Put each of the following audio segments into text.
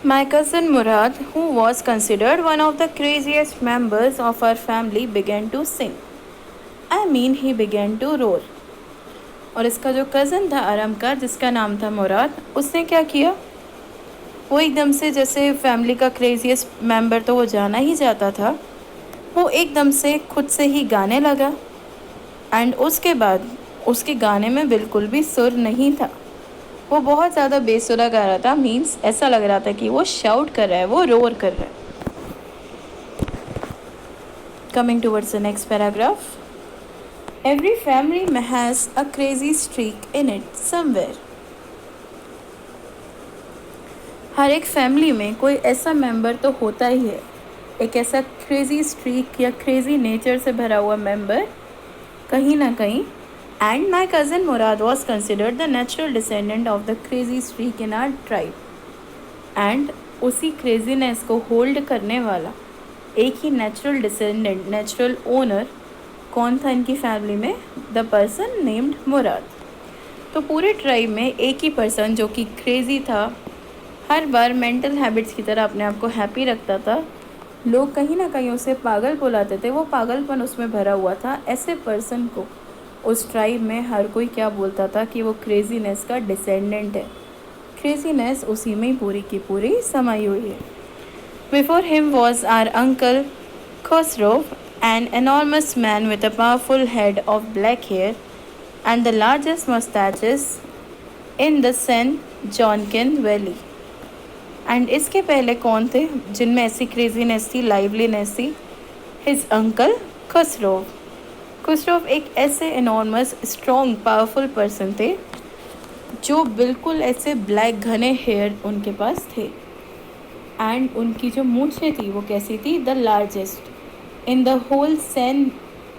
My cousin Murad, who was considered one of the craziest members of our family, began to sing. He began to roar. और इसका जो cousin था आरम का, जिसका नाम था मुराद, उसने क्या किया? वो एकदम से, जैसे फैमिली का क्रेजीएस्ट मेंबर तो वो जाना ही जाता था, वो एकदम से खुद से ही गाने लगा। एंड उसके बाद उसके गाने में बिल्कुल भी सुर नहीं था। वो बहुत ज़्यादा बेसुरा गा रहा था। मीन्स ऐसा लग रहा था कि वो शाउट कर रहा है, वो रोर कर रहा है। Coming towards the next paragraph. Every family has a crazy streak in it somewhere. हर एक फैमिली में कोई ऐसा मेंबर तो होता ही है, एक ऐसा क्रेजी स्ट्रीक या क्रेजी नेचर से भरा हुआ मेंबर कहीं ना कहीं। And my cousin Murad was considered the natural descendant of the crazy streak in are tribe. And उसी क्रेजीनेस को होल्ड करने वाला एक ही नेचुरल डिसेंडेंट, नेचुरल ओनर कौन था इनकी फैमिली में? द पर्सन नेम्ड मुराद। तो पूरे ट्राइब में एक ही पर्सन जो कि क्रेजी था, हर बार मेंटल हैबिट्स की तरह अपने आप को हैप्पी रखता था, लोग कहीं ना कहीं उसे पागल बुलाते थे, वो पागलपन उसमें भरा हुआ था। ऐसे पर्सन को उस ट्राइब में हर कोई क्या बोलता था कि वो क्रेजीनेस का डिसेंडेंट है। क्रेजीनेस उसी में ही पूरी की पूरी समाई हुई है। Before him was our uncle Khosrow, an enormous man with a powerful head of black hair and the largest mustaches in the St. Johnkin Valley. And इसके पहले कौन थे जिनमें ऐसी क्रेजीनेस थी, लाइवलीनेस थी? His uncle Khusro. खुसरो एक ऐसे इनॉर्मस, स्ट्रॉन्ग, पावरफुल पर्सन थे जो बिल्कुल ऐसे ब्लैक घने हेयर उनके पास थे। एंड उनकी जो मूछें थी वो कैसी थी? The largest in the whole San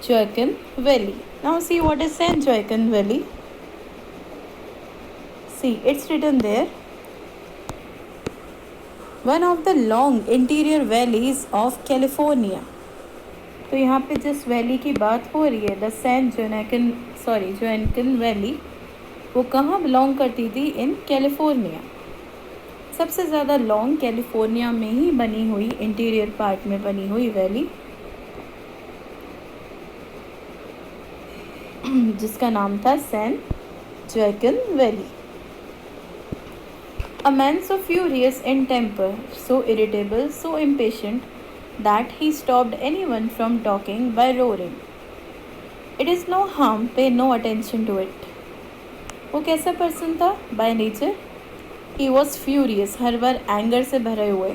Joaquin Valley. Now see what is San Joaquin Valley. See it's written there, one of the long interior valleys of California. तो यहाँ पे जिस वैली की बात हो रही है, द सेंट जोकिन वैली, वो कहाँ बिलोंग करती थी? In California. सबसे ज़्यादा लॉन्ग कैलिफोर्निया में ही बनी हुई, इंटीरियर पार्ट में बनी हुई वैली, जिसका नाम था San Joaquin Valley. A man so furious in temper, so irritable, so impatient that he stopped anyone from talking by roaring. It is no harm, pay no attention to it. वो कैसा person था by nature? He was furious, her bar anger से भरे हुए।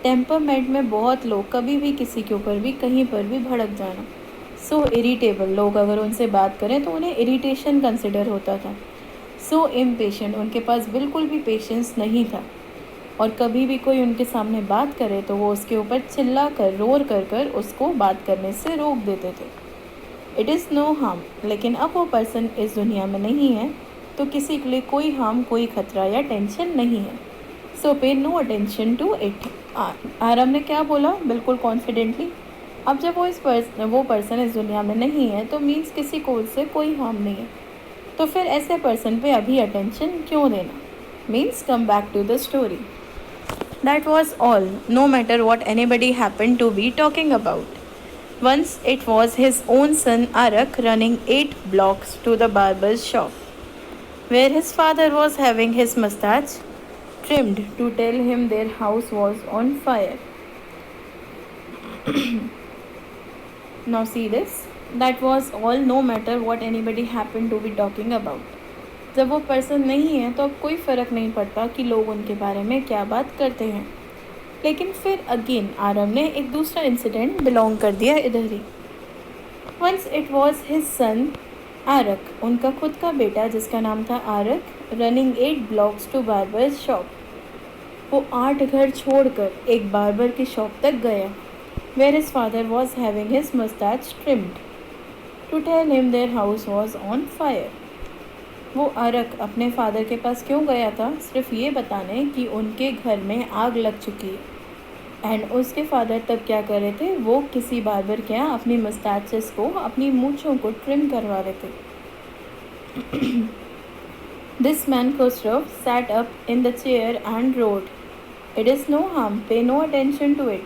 Temperament में बहुत लोग कभी भी किसी के ऊपर भी कहीं पर भी भड़क जाना। सो इरिटेबल, लोग अगर उनसे बात करें तो उन्हें इरिटेशन कंसिडर होता था। सो इम्पेशेंट, उनके पास बिल्कुल भी पेशेंस नहीं था, और कभी भी कोई उनके सामने बात करे तो वो उसके ऊपर चिल्ला कर, रोर कर कर उसको बात करने से रोक देते थे। इट इज़ नो हार्म, लेकिन अब वो पर्सन इस दुनिया में नहीं है, तो किसी के लिए कोई हार्म, कोई खतरा या टेंशन नहीं है। सो पे नो अटेंशन टू इट। आरम ने क्या बोला बिल्कुल कॉन्फिडेंटली? अब जब वो पर्सन इस दुनिया में नहीं है तो मीन्स किसी को उससे कोई हार्म नहीं है, तो फिर ऐसे पर्सन पे अभी अटेंशन क्यों देना? Means come back to the story. That was all, no matter what anybody happen to be talking about. Once it was his own son Arak running 8 blocks to the barber's shop, where his father was having his mustache trimmed to tell him their house was on fire. Now see this. That was all, no matter what anybody happened to be talking about. जब वो person नहीं है तो अब कोई फ़र्क नहीं पड़ता कि लोग उनके बारे में क्या बात करते हैं। लेकिन फिर अगेन आरव ने एक दूसरा इंसिडेंट बिलोंग कर दिया इधर ही। Once it was his son Arak, उनका खुद का बेटा जिसका नाम था Arak, running 8 blocks to barber's shop. वो 8 घर छोड़कर एक बार्बर की शॉप तक गया, where his father was having his moustache trimmed to tell him their house was on fire. वो आरक अपने फादर के पास क्यों गया था? सिर्फ ये बताने कि उनके घर में आग लग चुकी है। एंड उसके फादर तब क्या कर रहे थे? वो किसी बार्बर के यहाँ अपनी मस्टैचेस को, अपनी मूँछों को ट्रिम करवा रहे थे। This man Khosrow sat up in the chair and roared, it is no harm, pay no attention to it.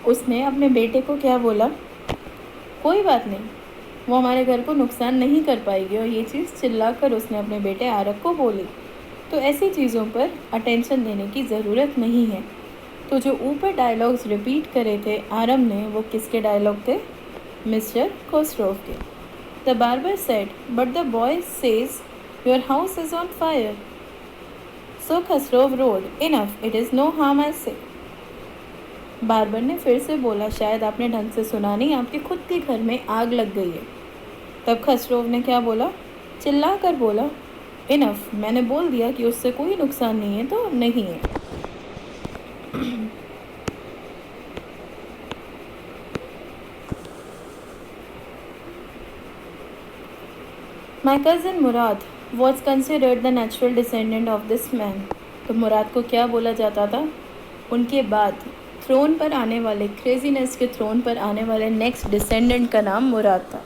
उसने अपने बेटे को क्या बोला? कोई बात नहीं, वो हमारे घर को नुकसान नहीं कर पाएगी। और ये चीज़ चिल्लाकर उसने अपने बेटे आरव को बोली। तो ऐसी चीज़ों पर अटेंशन देने की ज़रूरत नहीं है। तो जो ऊपर डायलॉग्स रिपीट करे थे आरव ने, वो किसके डायलॉग थे? मिस्टर खोसरोव के। The barber said, but the boy says your house is on fire. So Khosrove rode, enough, it is no harm I say. Barber ने फिर से बोला, शायद आपने ढंग से सुना नहीं, आपके खुद के घर में आग लग गई है। तब खसरोव ने क्या बोला? चिल्ला कर बोला, इनफ, मैंने बोल दिया कि उससे कोई नुकसान नहीं है तो नहीं है। My cousin Murad was considered the natural descendant of this man. तो मुराद को क्या बोला जाता था? उनके बाद थ्रोन पर आने वाले, क्रेजीनेस के थ्रोन पर आने वाले नेक्स्ट डिसेंडेंट का नाम मुराद था।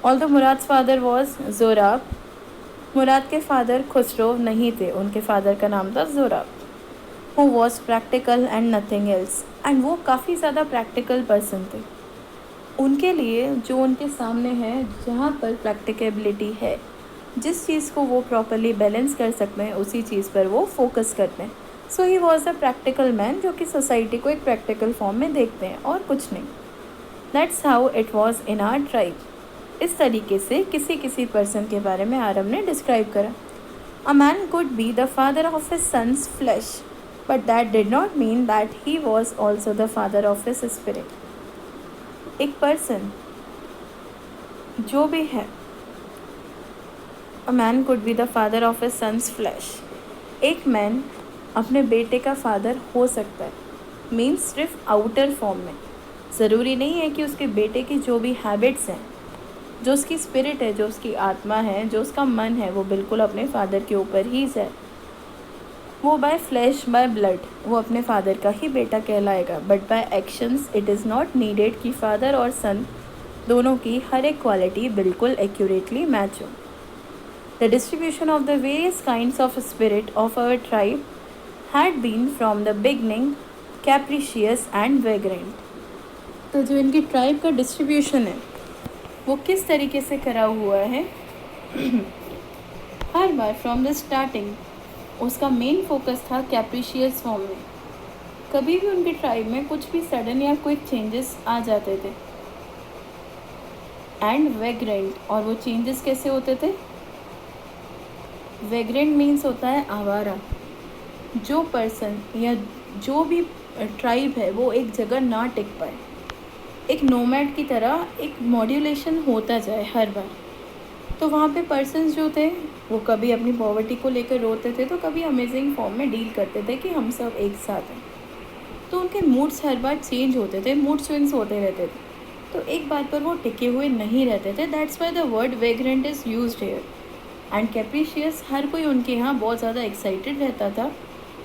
ऑल्दो मुराद्स फादर वॉज जोराब, मुराद के फादर खुसरोव नहीं थे, उनके फादर का नाम था Zorab, who was practical and nothing else. And वो काफ़ी ज़्यादा प्रैक्टिकल पर्सन थे। उनके लिए जो उनके सामने है, जहाँ पर प्रैक्टिकेबिलिटी है, जिस चीज़ को वो प्रॉपरली बैलेंस कर सकते हैं, उसी चीज़ पर वो फोकस करते हैं। So he was a practical man, जो कि सोसाइटी को एक प्रैक्टिकल फॉर्म में देखते हैं और कुछ नहीं। That's how it was in our tribe. इस तरीके से किसी किसी पर्सन के बारे में आरव ने डिस्क्राइब करा। A man could be the father of his sons flesh, but that did not mean that he was also the father of his spirit. एक पर्सन जो भी है, a man could be the father of his sons flesh, एक man अपने बेटे का father हो सकता है, मीन्स सिर्फ आउटर फॉर्म में। ज़रूरी नहीं है कि उसके बेटे की जो भी हैबिट्स हैं, जो उसकी स्पिरिट है, जो उसकी आत्मा है, जो उसका मन है, वो बिल्कुल अपने फादर के ऊपर ही जाए। वो बाय फ्लैश, बाय ब्लड, वो अपने फादर का ही बेटा कहलाएगा, but by actions it is not needed कि फादर और सन दोनों की हर एक क्वालिटी बिल्कुल एक्यूरेटली मैच हो। The distribution of the various kinds of spirit of our tribe had been from the beginning capricious and vagrant. तो जो इनकी ट्राइब का डिस्ट्रीब्यूशन है, वो किस तरीके से करा हुआ है? हर बार फ्रॉम द स्टार्टिंग उसका मेन फोकस था कैप्रिशियस फॉर्म में। कभी भी उनके ट्राइब में कुछ भी सडन या क्विक चेंजेस आ जाते थे। एंड वेग्रेंट, और वो चेंजेस कैसे होते थे? वेग्रेंट मीन्स होता है आवारा। जो पर्सन या जो भी ट्राइब है, वो एक जगह ना टिक पाए, एक नोमैड की तरह एक मॉड्यूलेशन होता जाए हर बार। तो वहाँ पे पर्सन्स जो थे, वो कभी अपनी पॉवर्टी को लेकर रोते थे, तो कभी अमेजिंग फॉर्म में डील करते थे कि हम सब एक साथ हैं। तो उनके मूड्स हर बार चेंज होते थे, मूड स्विंग्स होते रहते थे, तो एक बात पर वो टिके हुए नहीं रहते थे। That's why the word vagrant is used here. And capricious, हर कोई उनके यहाँ बहुत ज़्यादा एक्साइटेड रहता था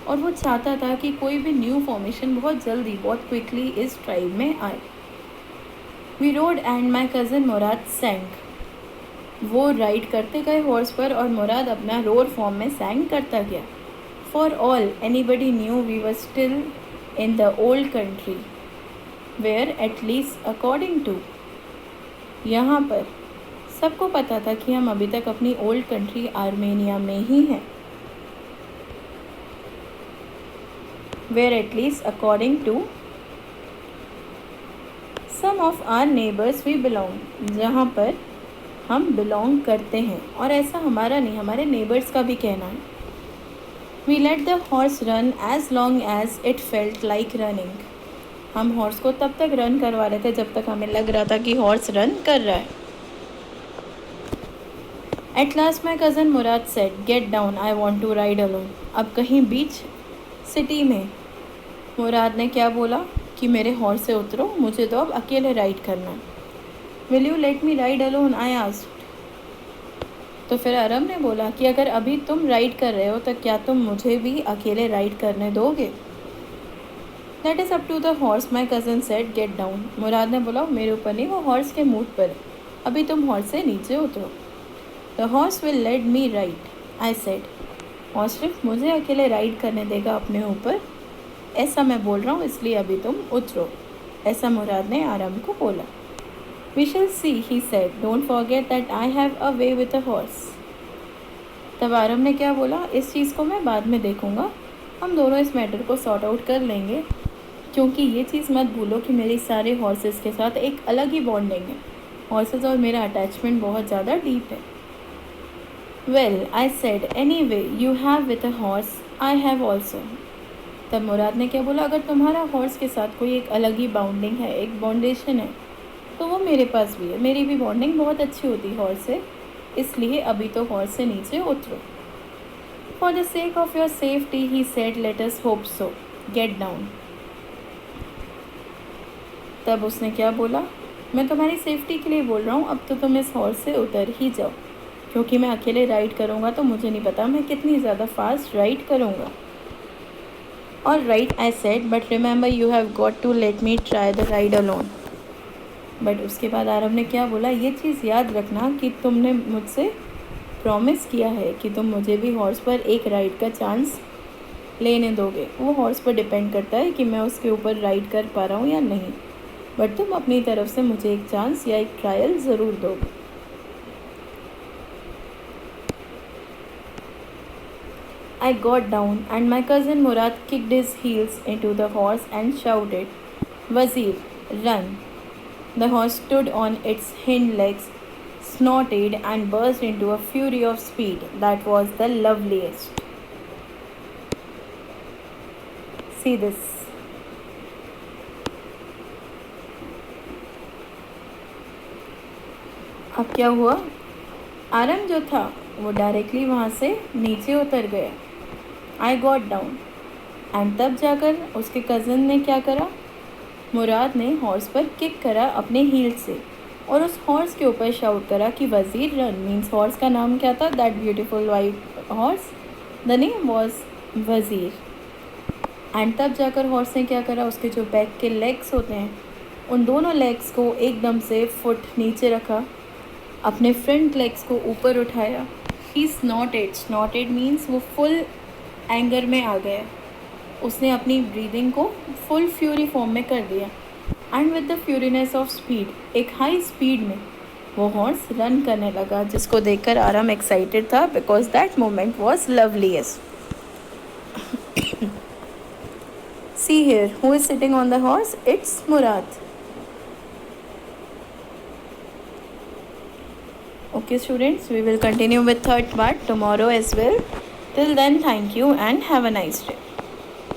और वो चाहता था कि कोई भी न्यू फॉर्मेशन बहुत जल्दी, बहुत क्विकली इस ट्राइब में आए। We rode and my cousin Mourad sang. वो राइड करते गए हॉर्स पर और मुराद अपना रोर फॉर्म में सैंग करता गया। For all anybody knew we were still in the old country where at least according to, यहाँ पर सबको पता था कि हम अभी तक अपनी ओल्ड कंट्री आर्मेनिया में ही हैं। Where at least according to some of our neighbours we belong, जहाँ पर हम बिलोंग करते हैं, और ऐसा हमारा नहीं, हमारे नेबर्स का भी कहना है। We let the horse run as long as it felt like running. हम हॉर्स को तब तक रन करवा रहे थे जब तक हमें लग रहा था कि हॉर्स रन कर रहा है। At last my cousin Mourad said, get down, I want to ride alone. अब कहीं बीच सिटी में मुराद ने क्या बोला कि मेरे हॉर्स से उतरो, मुझे तो अब अकेले राइड करना है। Will you let me ride alone, I asked. तो फिर आरव ने बोला कि अगर अभी तुम राइड कर रहे हो तो क्या तुम मुझे भी अकेले राइड करने दोगे? That is up to the horse, my cousin said, get down. Mourad ने बोला, मेरे ऊपर नहीं, वो हॉर्स के मूड पर है, अभी तुम हॉर्स से नीचे उतरो। The horse will let me ride, I said. और सिर्फ मुझे अकेले राइड करने देगा अपने ऊपर। ऐसा मैं बोल रहा हूँ, इसलिए अभी तुम उतरो, ऐसा मुराद ने आरम को बोला। We shall see, he said. Don't forget that I have a way with a horse. तब आरम ने क्या बोला, इस चीज़ को मैं बाद में देखूंगा, हम दोनों इस मैटर को सॉर्ट आउट कर लेंगे, क्योंकि ये चीज़ मत भूलो कि मेरी सारे हॉर्सेस के साथ एक अलग ही बॉन्डिंग है। हॉर्सेस और मेरा अटैचमेंट बहुत ज़्यादा डीप है। Well I said any way you have with a horse I have also. तब मुराद ने क्या बोला, अगर तुम्हारा हॉर्स के साथ कोई एक अलग ही बाउंडिंग है, एक बाउंडेशन है, तो वो मेरे पास भी है। मेरी भी बॉन्डिंग बहुत अच्छी होती है हॉर्स से, इसलिए अभी तो हॉर्स से नीचे उतरो। For the sake of your safety he said let us hope so, get down. तब उसने क्या बोला, मैं तुम्हारी सेफ्टी के लिए बोल रहा हूँ, अब तो तुम इस हॉर्स से उतर ही जाओ, क्योंकि मैं अकेले राइड करूँगा तो मुझे नहीं पता मैं कितनी ज़्यादा फास्ट राइड करूँगा। All right I said, but remember you have got to let me try the ride alone. But उसके बाद आरव ने क्या बोला, ये चीज़ याद रखना कि तुमने मुझसे प्रॉमिस किया है कि तुम मुझे भी हॉर्स पर एक राइड का चांस लेने दोगे। वो हॉर्स पर डिपेंड करता है कि मैं उसके ऊपर राइड कर पा रहा हूँ या नहीं, बट तुम अपनी तरफ से मुझे एक चांस या एक ट्रायल ज़रूर दोगे। I got down and my cousin Murad kicked his heels into the horse and shouted, Wazir, run. The horse stood on its hind legs, snorted and burst into a fury of speed that was the loveliest. See this. अब क्या हुआ, आरम जो था वो directly वहाँ से नीचे उतर गया। आई गॉट डाउन एंड तब जाकर उसके कज़न ने क्या करा, मुराद ने हॉर्स पर किक करा अपने हील से और उस हॉर्स के ऊपर शाउट करा कि वज़ीर रन। मीन्स हॉर्स का नाम क्या था, that beautiful white horse, the name was वज़ीर। एंड तब जाकर हॉर्स ने क्या करा, उसके जो बैक के लेग्स होते हैं उन दोनों लेग्स को एकदम से फुट नीचे रखा, अपने फ्रंट लेग्स को ऊपर उठाया। ही स्नॉटेड, स्नॉटेड मीन्स वो फुल एंगर में आ गया, उसने अपनी ब्रीदिंग को फुल फ्यूरी फॉर्म में कर दिया। And with the furiousness of speed, एक हाई स्पीड में वो हॉर्स रन करने लगा, जिसको देखकर आराम एक्साइटेड था because that moment was loveliest. See here who is sitting on the horse, it's Murad. Okay students, we will continue with third part tomorrow as well. Till then, thank you and have a nice day.